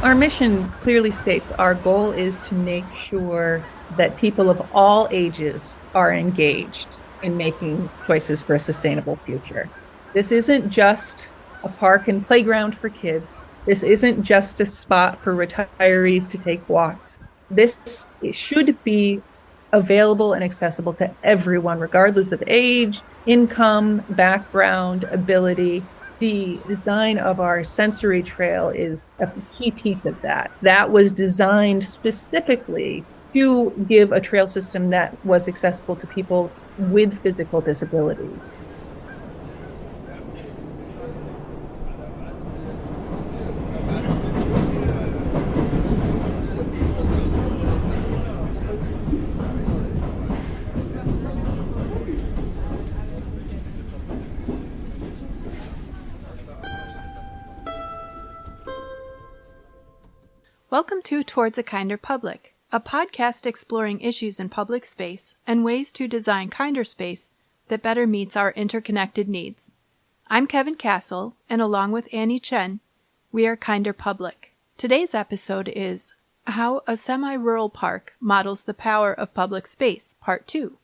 Our mission clearly states our goal is to make sure that people of all ages are engaged in making choices for a sustainable future. This isn't just a park and playground for kids. This isn't just a spot for retirees to take walks. This should be available and accessible to everyone, regardless of age, income, background, ability. The design of our sensory trail is a key piece of that. That was designed specifically to give a trail system that was accessible to people with physical disabilities. Welcome to Towards a Kinder Public, a podcast exploring issues in public space and ways to design kinder space that better meets our interconnected needs. I'm Kevin Castle, and along with Annie Chen, we are Kinder Public. Today's episode is How a Semi-Rural Park Models the Power of Public Space, Part 2.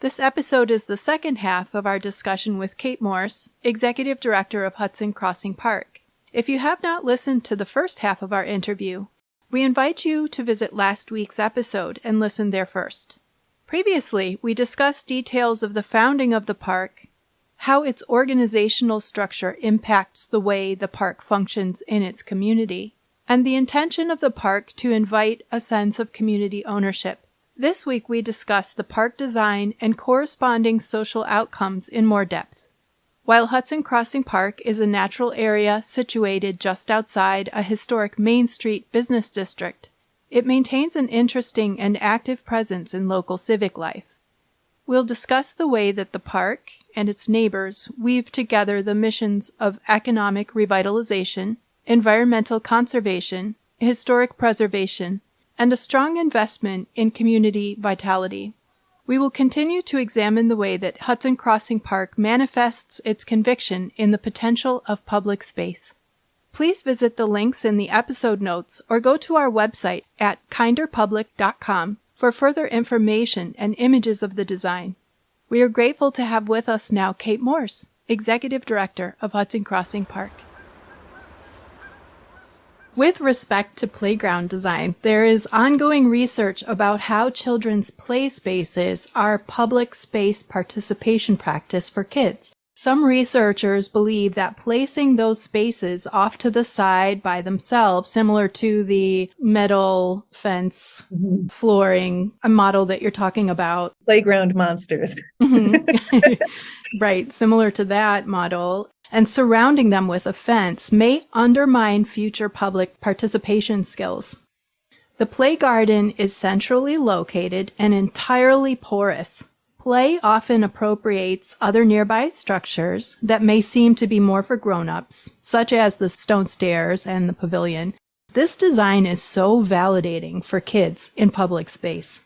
This episode is the second half of our discussion with Kate Morse, Executive Director of Hudson Crossing Park. If you have not listened to the first half of our interview, we invite you to visit last week's episode and listen there first. Previously, we discussed details of the founding of the park, how its organizational structure impacts the way the park functions in its community, and the intention of the park to invite a sense of community ownership. This week, we discuss the park design and corresponding social outcomes in more depth. While Hudson Crossing Park is a natural area situated just outside a historic Main Street business district, it maintains an interesting and active presence in local civic life. We'll discuss the way that the park and its neighbors weave together the missions of economic revitalization, environmental conservation, historic preservation, and a strong investment in community vitality. We will continue to examine the way that Hudson Crossing Park manifests its conviction in the potential of public space. Please visit the links in the episode notes or go to our website at kinderpublic.com for further information and images of the design. We are grateful to have with us now Kate Morse, Executive Director of Hudson Crossing Park. With respect to playground design, there is ongoing research about how children's play spaces are public space participation practice for kids. Some researchers believe that placing those spaces off to the side by themselves, similar to the metal fence flooring, a model that you're talking about. Playground monsters. Right, similar to that model. And surrounding them with a fence may undermine future public participation skills. The play garden is centrally located and entirely porous. Play often appropriates other nearby structures that may seem to be more for grown-ups, such as the stone stairs and the pavilion. This design is so validating for kids in public space.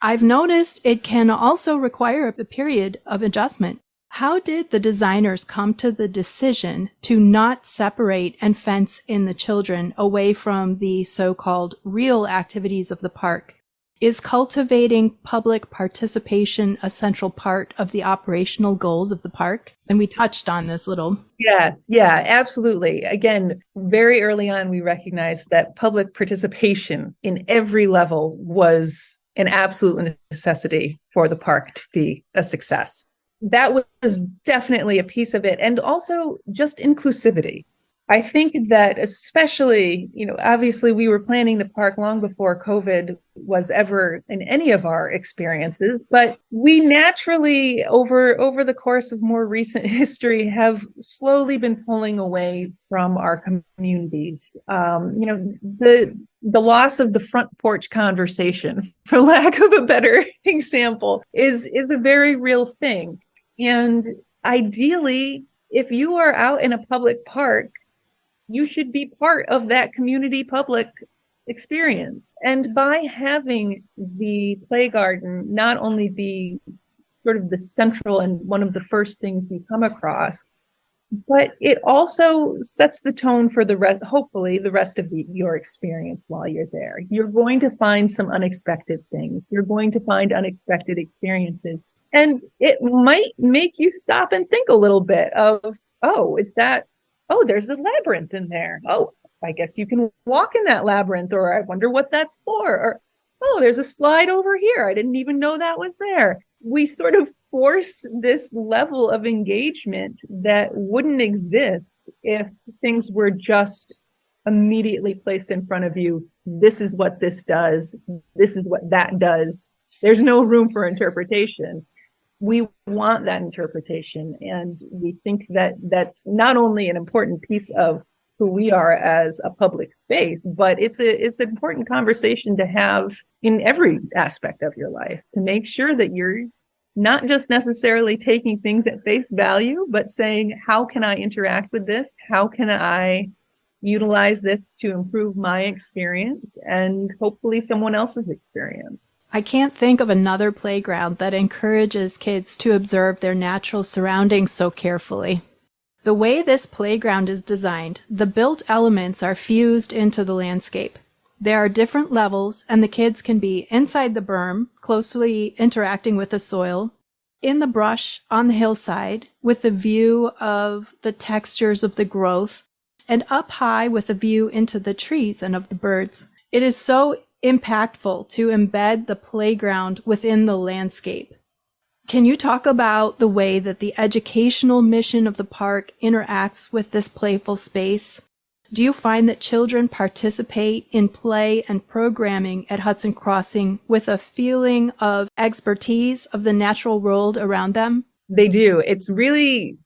I've noticed it can also require a period of adjustment. How did the designers come to the decision to not separate and fence in the children away from the so-called real activities of the park? Is cultivating public participation a central part of the operational goals of the park? And we touched on this little. Yes, yeah, absolutely. Again, very early on, we recognized that public participation in every level was an absolute necessity for the park to be a success. That was definitely a piece of it. And also just inclusivity. I think that especially, obviously we were planning the park long before COVID was ever in any of our experiences, but we naturally over the course of more recent history have slowly been pulling away from our communities. The loss of the front porch conversation, for lack of a better example, is a very real thing. And ideally, if you are out in a public park, you should be part of that community public experience. And by having the play garden not only be sort of the central and one of the first things you come across, but it also sets the tone for hopefully the rest of your experience while you're there. You're going to find some unexpected things. You're going to find unexpected experiences. And it might make you stop and think a little bit of, there's a labyrinth in there. Oh, I guess you can walk in that labyrinth, or I wonder what that's for. Or, oh, there's a slide over here. I didn't even know that was there. We sort of force this level of engagement that wouldn't exist if things were just immediately placed in front of you. This is what this does. This is what that does. There's no room for interpretation. We want that interpretation. And we think that that's not only an important piece of who we are as a public space, but it's an important conversation to have in every aspect of your life, to make sure that you're not just necessarily taking things at face value, but saying, how can I interact with this? How can I utilize this to improve my experience and hopefully someone else's experience? I can't think of another playground that encourages kids to observe their natural surroundings so carefully. The way this playground is designed, the built elements are fused into the landscape. There are different levels, and the kids can be inside the berm, closely interacting with the soil, in the brush on the hillside, with the view of the textures of the growth, and up high with a view into the trees and of the birds. It is so impactful to embed the playground within the landscape. Can you talk about the way that the educational mission of the park interacts with this playful space? Do you find that children participate in play and programming at Hudson Crossing with a feeling of expertise of the natural world around them? They do. It's really,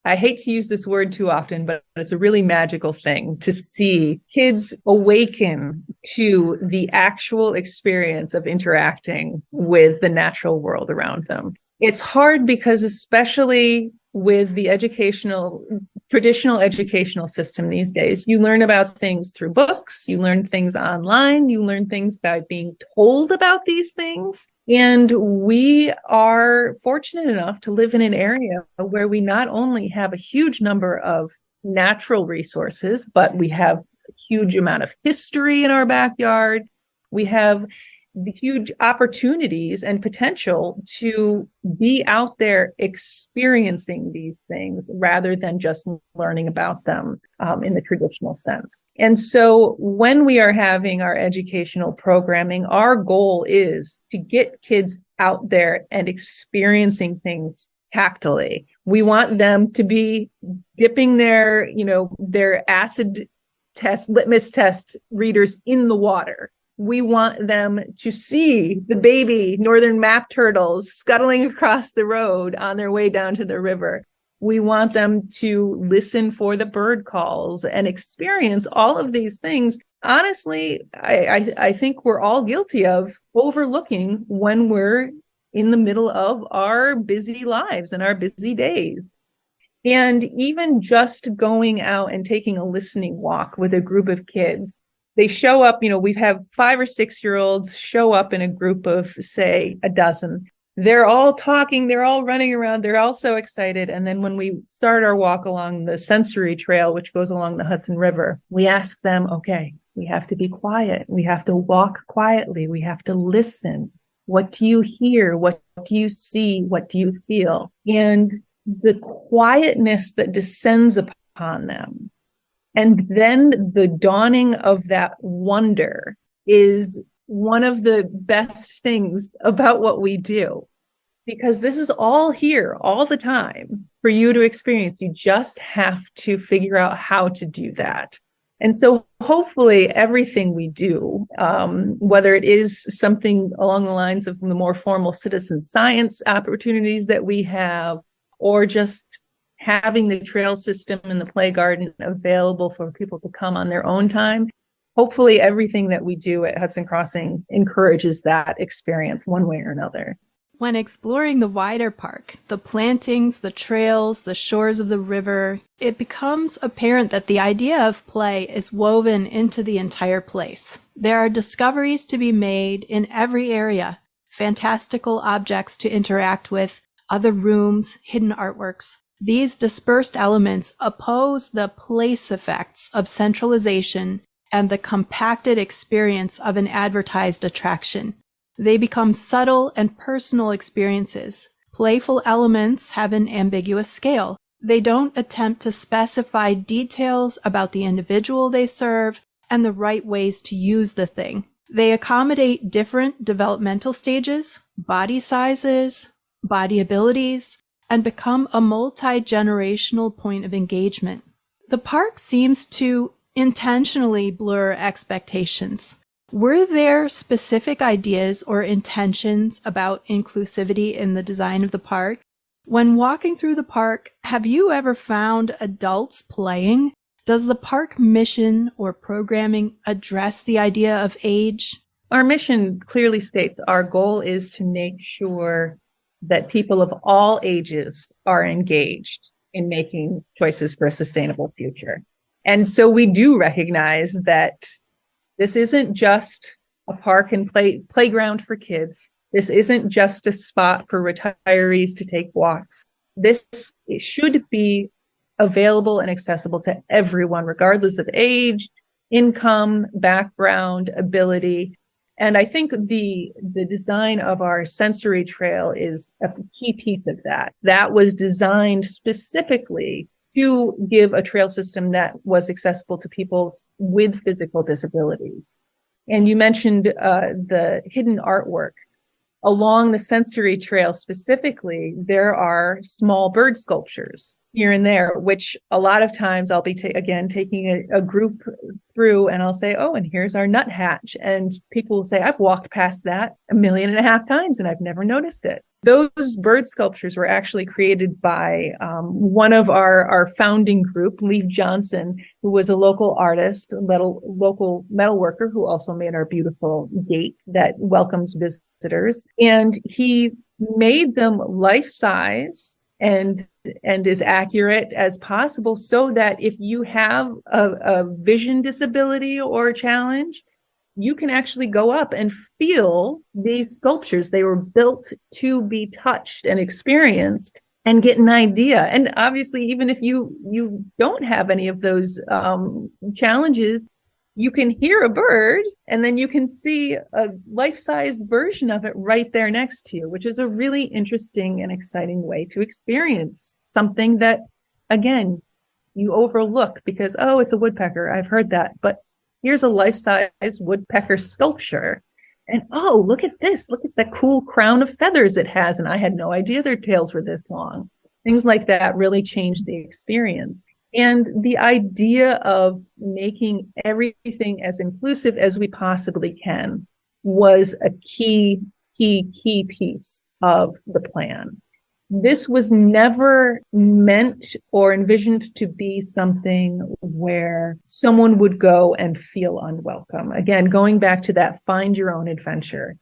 I hate to use this word too often, but it's a really magical thing to see kids awaken to the actual experience of interacting with the natural world around them. It's hard because, especially with the traditional educational system these days, you learn about things through books, you learn things online, you learn things by being told about these things. And we are fortunate enough to live in an area where we not only have a huge number of natural resources, but we have a huge amount of history in our backyard. We have the huge opportunities and potential to be out there experiencing these things rather than just learning about them in the traditional sense. And so when we are having our educational programming, our goal is to get kids out there and experiencing things tactily. We want them to be dipping their acid test, litmus test readers in the water. We want them to see the baby northern map turtles scuttling across the road on their way down to the river. We want them to listen for the bird calls and experience all of these things. Honestly, I think we're all guilty of overlooking when we're in the middle of our busy lives and our busy days. And even just going out and taking a listening walk with a group of kids, they show up, we've had 5 or 6 year olds show up in a group of, say, a dozen. They're all talking, they're all running around, they're all so excited. And then when we start our walk along the sensory trail, which goes along the Hudson River, we ask them, okay, we have to be quiet. We have to walk quietly. We have to listen. What do you hear? What do you see? What do you feel? And the quietness that descends upon them, and then the dawning of that wonder, is one of the best things about what we do, because this is all here all the time for you to experience. You just have to figure out how to do that. And so hopefully everything we do, whether it is something along the lines of the more formal citizen science opportunities that we have, or just having the trail system and the play garden available for people to come on their own time, hopefully everything that we do at Hudson Crossing encourages that experience one way or another. When exploring the wider park, the plantings, the trails, the shores of the river, it becomes apparent that the idea of play is woven into the entire place. There are discoveries to be made in every area, fantastical objects to interact with, other rooms, hidden artworks. These dispersed elements oppose the place effects of centralization and the compacted experience of an advertised attraction. They become subtle and personal experiences. Playful elements have an ambiguous scale. They don't attempt to specify details about the individual they serve and the right ways to use the thing. They accommodate different developmental stages, body sizes, body abilities, and become a multi-generational point of engagement. The park seems to intentionally blur expectations. Were there specific ideas or intentions about inclusivity in the design of the park? When walking through the park, have you ever found adults playing? Does the park mission or programming address the idea of age? Our mission clearly states our goal is to make sure that people of all ages are engaged in making choices for a sustainable future. And so we do recognize that this isn't just a park and playground for kids. This isn't just a spot for retirees to take walks. This should be available and accessible to everyone, regardless of age, income, background, ability. And I think the design of our sensory trail is a key piece of that. That was designed specifically to give a trail system that was accessible to people with physical disabilities. And you mentioned the hidden artwork. Along the sensory trail specifically, there are small bird sculptures here and there, which a lot of times I'll be, taking a group through and I'll say, oh, and here's our nuthatch. And people will say, I've walked past that 1.5 million times and I've never noticed it. Those bird sculptures were actually created by one of our founding group, Lee Johnson, who was a local artist, local metal worker who also made our beautiful gate that welcomes visitors. And he made them life-size and as accurate as possible so that if you have a vision disability or a challenge, you can actually go up and feel these sculptures. They were built to be touched and experienced and get an idea. And obviously, even if you don't have any of those challenges, you can hear a bird and then you can see a life-size version of it right there next to you, which is a really interesting and exciting way to experience something that, again, you overlook because, oh, it's a woodpecker. I've heard that. But here's a life-size woodpecker sculpture. And oh, look at this. Look at the cool crown of feathers it has. And I had no idea their tails were this long. Things like that really change the experience. And the idea of making everything as inclusive as we possibly can was a key piece of the plan. This was never meant or envisioned to be something where someone would go and feel unwelcome. Again, going back to that find your own adventure.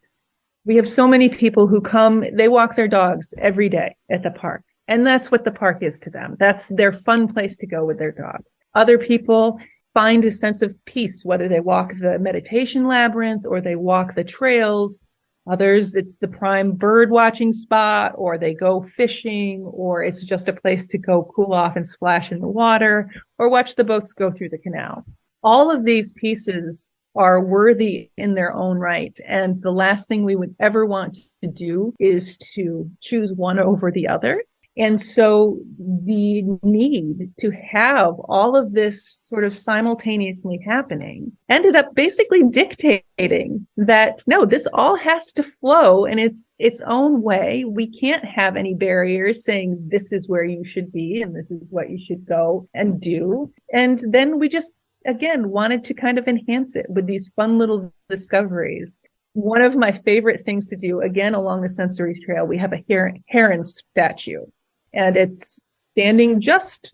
We have so many people who come, they walk their dogs every day at the park. And that's what the park is to them. That's their fun place to go with their dog. Other people find a sense of peace, whether they walk the meditation labyrinth or they walk the trails. Others, it's the prime bird watching spot, or they go fishing, or it's just a place to go cool off and splash in the water, or watch the boats go through the canal. All of these pieces are worthy in their own right. And the last thing we would ever want to do is to choose one over the other. And so the need to have all of this sort of simultaneously happening ended up basically dictating that, no, this all has to flow in its own way. We can't have any barriers saying this is where you should be and this is what you should go and do. And then we just, again, wanted to kind of enhance it with these fun little discoveries. One of my favorite things to do, again, along the sensory trail, we have a heron statue. And it's standing just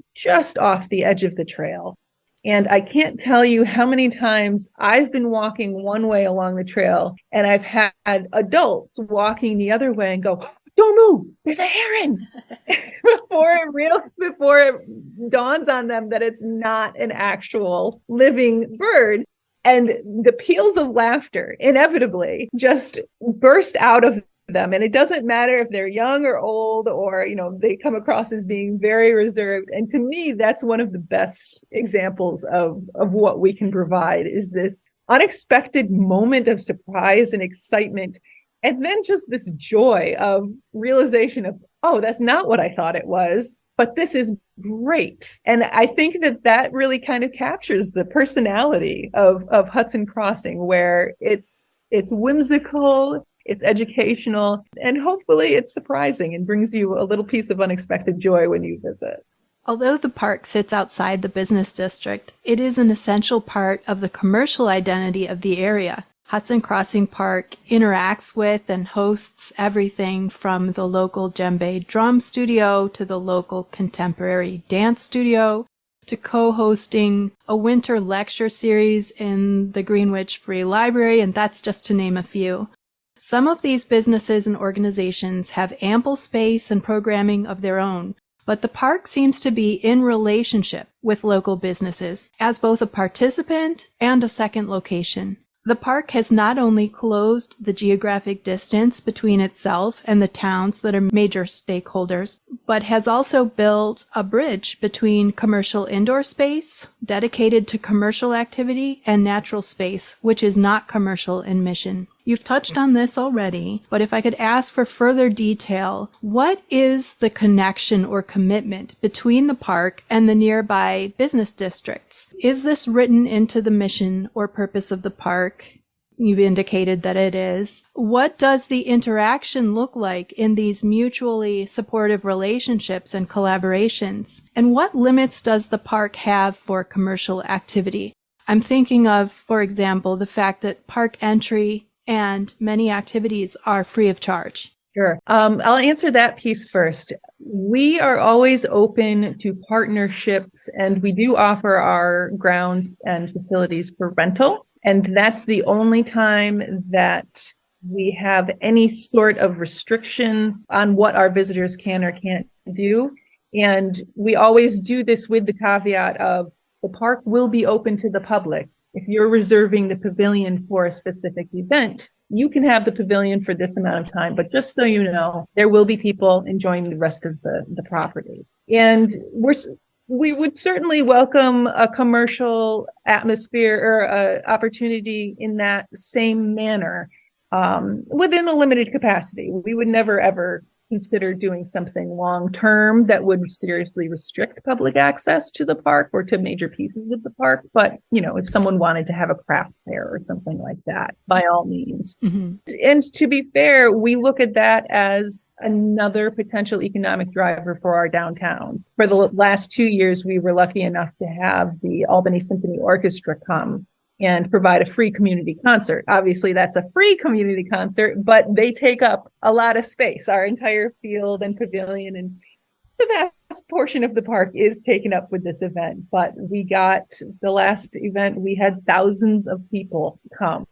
off the edge of the trail. And I can't tell you how many times I've been walking one way along the trail and I've had adults walking the other way and go, don't move, there's a heron, before it dawns on them that it's not an actual living bird. And the peals of laughter inevitably just burst out of them. And it doesn't matter if they're young or old, or, they come across as being very reserved. And to me, that's one of the best examples of what we can provide, is this unexpected moment of surprise and excitement. And then just this joy of realization of, oh, that's not what I thought it was, but this is great. And I think that really kind of captures the personality of Hudson Crossing, where it's whimsical, it's educational, and hopefully it's surprising and brings you a little piece of unexpected joy when you visit. Although the park sits outside the business district, it is an essential part of the commercial identity of the area. Hudson Crossing Park interacts with and hosts everything from the local djembe drum studio to the local contemporary dance studio to co-hosting a winter lecture series in the Greenwich Free Library, and that's just to name a few. Some of these businesses and organizations have ample space and programming of their own, but the park seems to be in relationship with local businesses as both a participant and a second location. The park has not only closed the geographic distance between itself and the towns that are major stakeholders, but has also built a bridge between commercial indoor space, dedicated to commercial activity, and natural space, which is not commercial in mission. You've touched on this already, but if I could ask for further detail, what is the connection or commitment between the park and the nearby business districts? Is this written into the mission or purpose of the park? You've indicated that it is. What does the interaction look like in these mutually supportive relationships and collaborations? And what limits does the park have for commercial activity? I'm thinking of, for example, the fact that park entry and many activities are free of charge. Sure. I'll answer that piece first. We are always open to partnerships, and we do offer our grounds and facilities for rental. And that's the only time that we have any sort of restriction on what our visitors can or can't do. And we always do this with the caveat of the park will be open to the public. If you're reserving the pavilion for a specific event, you can have the pavilion for this amount of time, but just so you know, there will be people enjoying the rest of the property. And we would certainly welcome a commercial atmosphere or opportunity in that same manner, within a limited capacity. We would never, ever consider doing something long-term that would seriously restrict public access to the park or to major pieces of the park. But, if someone wanted to have a craft fair or something like that, by all means. Mm-hmm. And to be fair, we look at that as another potential economic driver for our downtowns. For the last 2 years, we were lucky enough to have the Albany Symphony Orchestra come and provide a free community concert. Obviously, that's a free community concert, but they take up a lot of space. Our entire field and pavilion and the vast portion of the park is taken up with this event. But the last event, we had thousands of people come,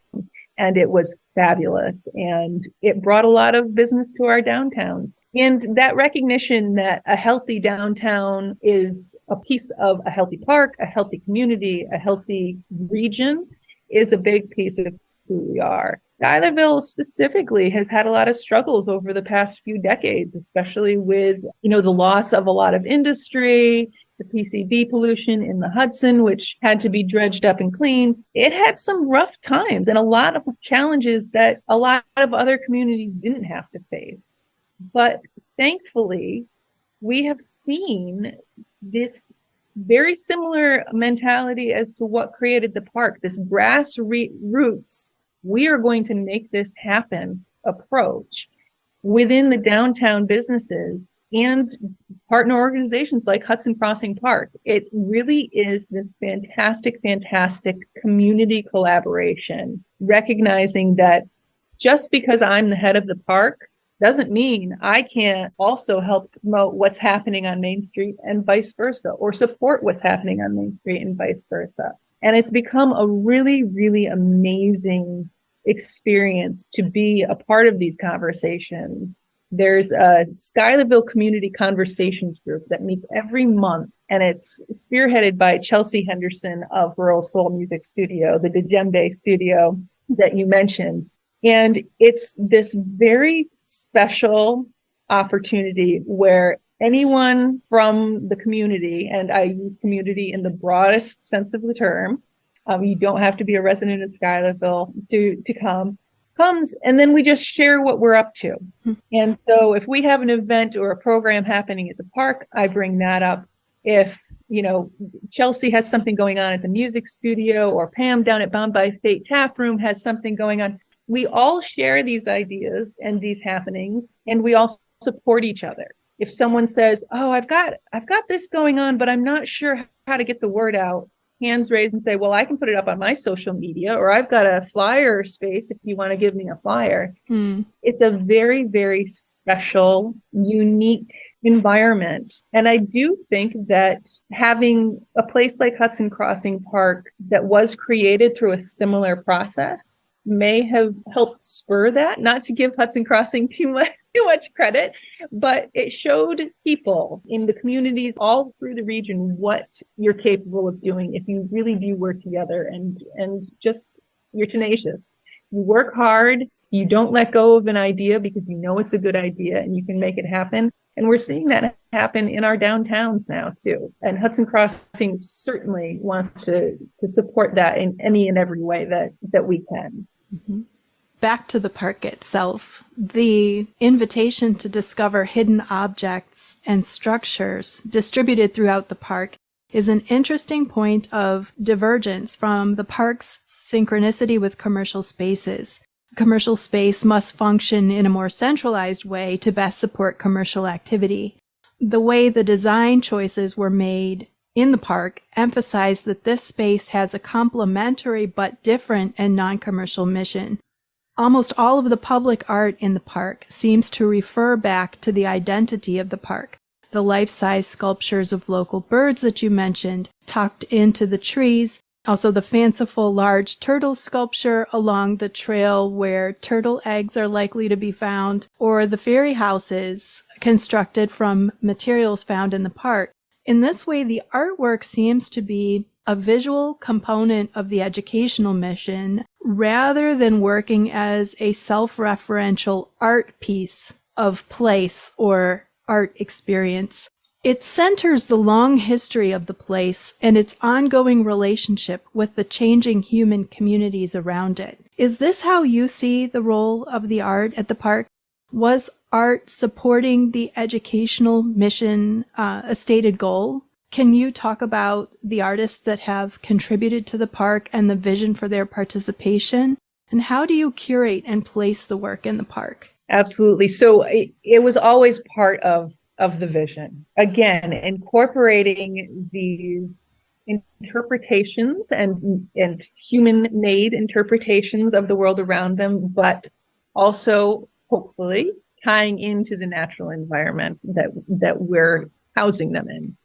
and it was fabulous. And it brought a lot of business to our downtowns. And that recognition that a healthy downtown is a piece of a healthy park, a healthy community, a healthy region is a big piece of who we are. Schuylerville specifically has had a lot of struggles over the past few decades, especially with, the loss of a lot of industry, the PCB pollution in the Hudson, which had to be dredged up and cleaned. It had some rough times and a lot of challenges that a lot of other communities didn't have to face. But thankfully, we have seen this very similar mentality as to what created the park, this grassroots, we are going to make this happen approach within the downtown businesses and partner organizations like Hudson Crossing Park. It really is this fantastic, fantastic community collaboration, recognizing that just because I'm the head of the park doesn't mean I can't also help promote what's happening on Main Street and vice versa, or support what's happening on Main Street and vice versa. And it's become a really, really amazing experience to be a part of these conversations. There's a Schuylerville Community Conversations group that meets every month, and it's spearheaded by Chelsea Henderson of Rural Soul Music Studio, the djembe studio that you mentioned. And it's this very special opportunity where anyone from the community, and I use community in the broadest sense of the term, you don't have to be a resident of Schuylerville to comes, and then we just share what we're up to. And so if we have an event or a program happening at the park, I bring that up. If, Chelsea has something going on at the music studio, or Pam down at Bound by Fate Tap Room has something going on, we all share these ideas and these happenings, and we all support each other. If someone says, "Oh, I've got this going on, but I'm not sure how to get the word out," hands raised and say, "Well, I can put it up on my social media, or I've got a flyer space if you want to give me a flyer." It's a very, very special, unique environment. And I do think that having a place like Hudson Crossing Park that was created through a similar process may have helped spur that. Not to give Hudson Crossing too much credit, but it showed people in the communities all through the region what you're capable of doing if you really do work together and just you're tenacious. You work hard, you don't let go of an idea because you know it's a good idea and you can make it happen. And we're seeing that happen in our downtowns now too. And Hudson Crossing certainly wants to support that in any and every way that we can. Mm-hmm. Back to the park itself, the invitation to discover hidden objects and structures distributed throughout the park is an interesting point of divergence from the park's synchronicity with commercial spaces. Commercial space must function in a more centralized way to best support commercial activity. The way the design choices were made in the park emphasize that this space has a complementary but different and non-commercial mission. Almost all of the public art in the park seems to refer back to the identity of the park. The life-size sculptures of local birds that you mentioned, tucked into the trees, also the fanciful large turtle sculpture along the trail where turtle eggs are likely to be found, or the fairy houses constructed from materials found in the park. In this way, the artwork seems to be a visual component of the educational mission rather than working as a self-referential art piece of place or art experience. It centers the long history of the place and its ongoing relationship with the changing human communities around it. Is this how you see the role of the art at the park? Was art supporting the educational mission a stated goal? Can you talk about the artists that have contributed to the park and the vision for their participation? And how do you curate and place the work in the park? Absolutely. So it was always part of the vision. Again, incorporating these interpretations and human-made interpretations of the world around them, but also hopefully tying into the natural environment that we're housing them in.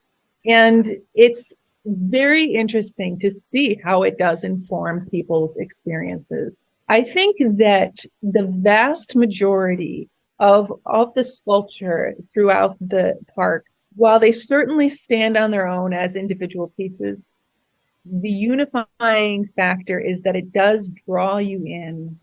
And it's very interesting to see how it does inform people's experiences. I think that the vast majority of the sculpture throughout the park, while they certainly stand on their own as individual pieces, the unifying factor is that it does draw you in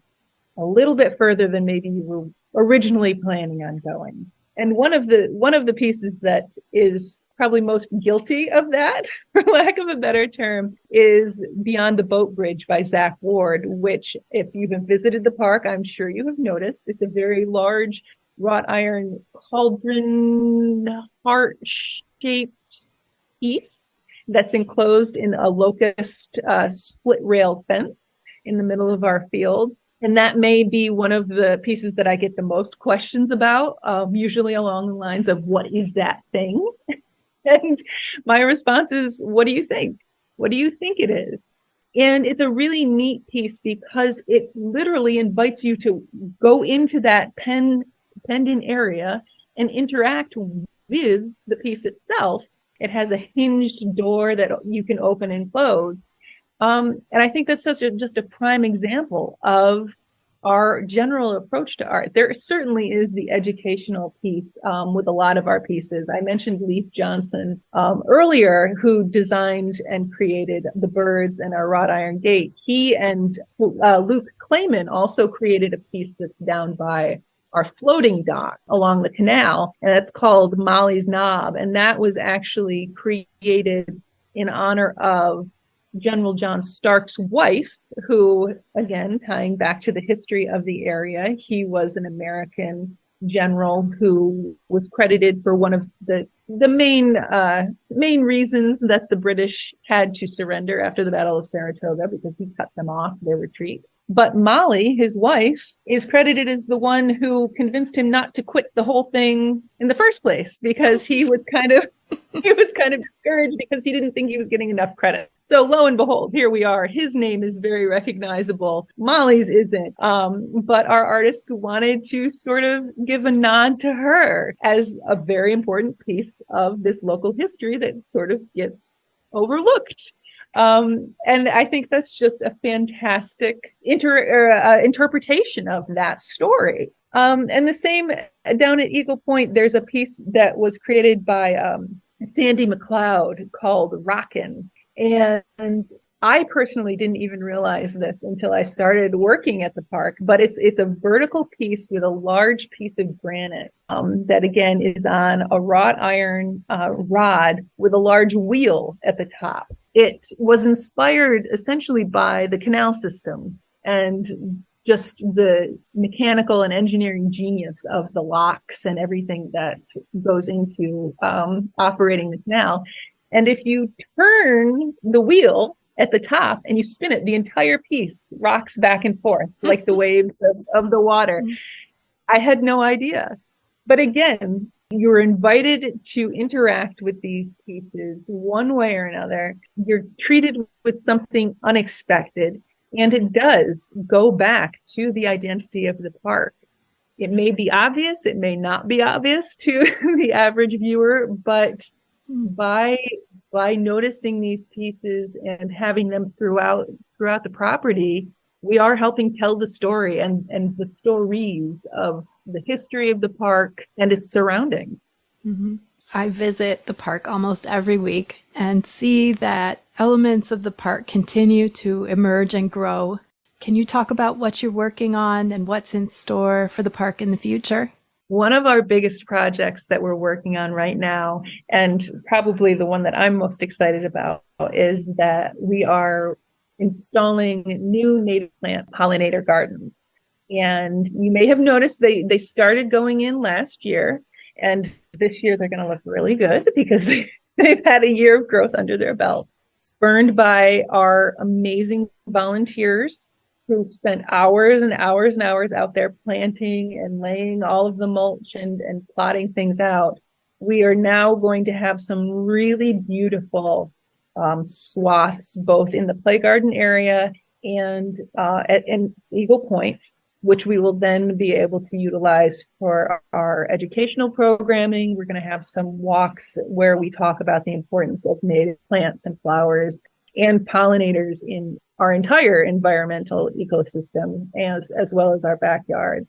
a little bit further than maybe you were originally planning on going. And one of the pieces that is probably most guilty of that, for lack of a better term, is Beyond the Boat Bridge by Zach Ward, which, if you've visited the park, I'm sure you have noticed. It's a very large wrought iron cauldron heart-shaped piece that's enclosed in a locust split rail fence in the middle of our field. And that may be one of the pieces that I get the most questions about, usually along the lines of, what is that thing? And my response is, what do you think? What do you think it is? And it's a really neat piece because it literally invites you to go into that pendant area and interact with the piece itself. It has a hinged door that you can open and close. And I think that's just a prime example of our general approach to art. There certainly is the educational piece with a lot of our pieces. I mentioned Leif Johnson earlier, who designed and created the birds and our wrought iron gate. He and Luke Clayman also created a piece that's down by our floating dock along the canal, and it's called Molly's Knob. And that was actually created in honor of General John Stark's wife, who, again, tying back to the history of the area, he was an American general who was credited for one of the main reasons that the British had to surrender after the Battle of Saratoga, because he cut them off their retreat. But Molly, his wife, is credited as the one who convinced him not to quit the whole thing in the first place, because he was kind of discouraged because he didn't think he was getting enough credit. So lo and behold, here we are. His name is very recognizable. Molly's isn't. But our artists wanted to sort of give a nod to her as a very important piece of this local history that sort of gets overlooked. And I think that's just a fantastic interpretation of that story. And the same down at Eagle Point, there's a piece that was created by Sandy McLeod called Rockin'. And I personally didn't even realize this until I started working at the park, but it's a vertical piece with a large piece of granite that, again, is on a wrought iron rod with a large wheel at the top. It was inspired essentially by the canal system and just the mechanical and engineering genius of the locks and everything that goes into operating the canal. And if you turn the wheel at the top and you spin it, the entire piece rocks back and forth like the waves of the water. I had no idea. But again, you're invited to interact with these pieces one way or another. You're treated with something unexpected, and it does go back to the identity of the park. It may be obvious, it may not be obvious to the average viewer, but by noticing these pieces and having them throughout the property, we are helping tell the story and the stories of the history of the park and its surroundings. Mm-hmm. I visit the park almost every week and see that elements of the park continue to emerge and grow. Can you talk about what you're working on and what's in store for the park in the future? One of our biggest projects that we're working on right now, and probably the one that I'm most excited about, is that we are installing new native plant pollinator gardens. And you may have noticed they started going in last year, and this year they're going to look really good because they've had a year of growth under their belt, spurned by our amazing volunteers who spent hours and hours and hours out there planting and laying all of the mulch and plotting things out. We are now going to have some really beautiful swaths, both in the play garden area and at Eagle Point, which we will then be able to utilize for our educational programming. We're going to have some walks where we talk about the importance of native plants and flowers and pollinators in our entire environmental ecosystem, as well as our backyard.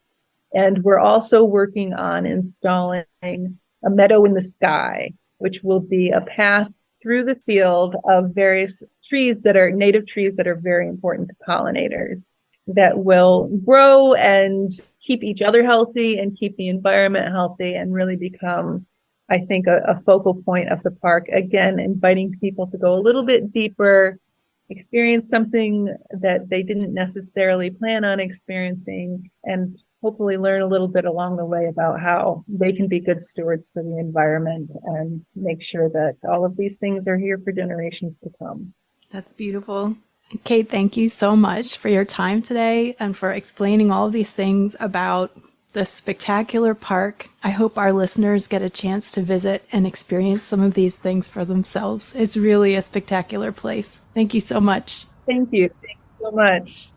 And we're also working on installing a meadow in the sky, which will be a path through the field of various trees that are native trees that are very important to pollinators, that will grow and keep each other healthy and keep the environment healthy and really become, I think, a focal point of the park. Again, inviting people to go a little bit deeper, experience something that they didn't necessarily plan on experiencing, and hopefully learn a little bit along the way about how they can be good stewards for the environment and make sure that all of these things are here for generations to come. That's beautiful. Kate, thank you so much for your time today and for explaining all of these things about this spectacular park. I hope our listeners get a chance to visit and experience some of these things for themselves. It's really a spectacular place. Thank you so much. Thank you. Thank you so much.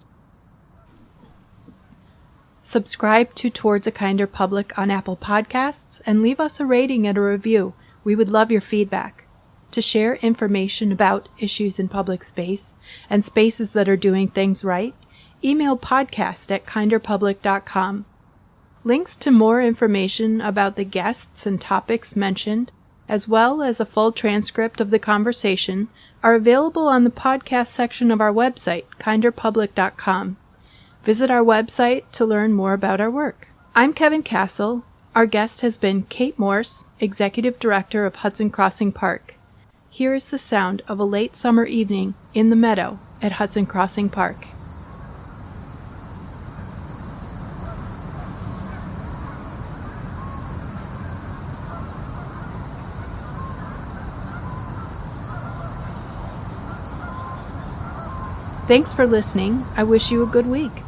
Subscribe to Towards a Kinder Public on Apple Podcasts and leave us a rating and a review. We would love your feedback. To share information about issues in public space and spaces that are doing things right, email podcast@kinderpublic.com. Links to more information about the guests and topics mentioned, as well as a full transcript of the conversation, are available on the podcast section of our website, kinderpublic.com. Visit our website to learn more about our work. I'm Kevin Castle. Our guest has been Kate Morse, Executive Director of Hudson Crossing Park. Here is the sound of a late summer evening in the meadow at Hudson Crossing Park. Thanks for listening. I wish you a good week.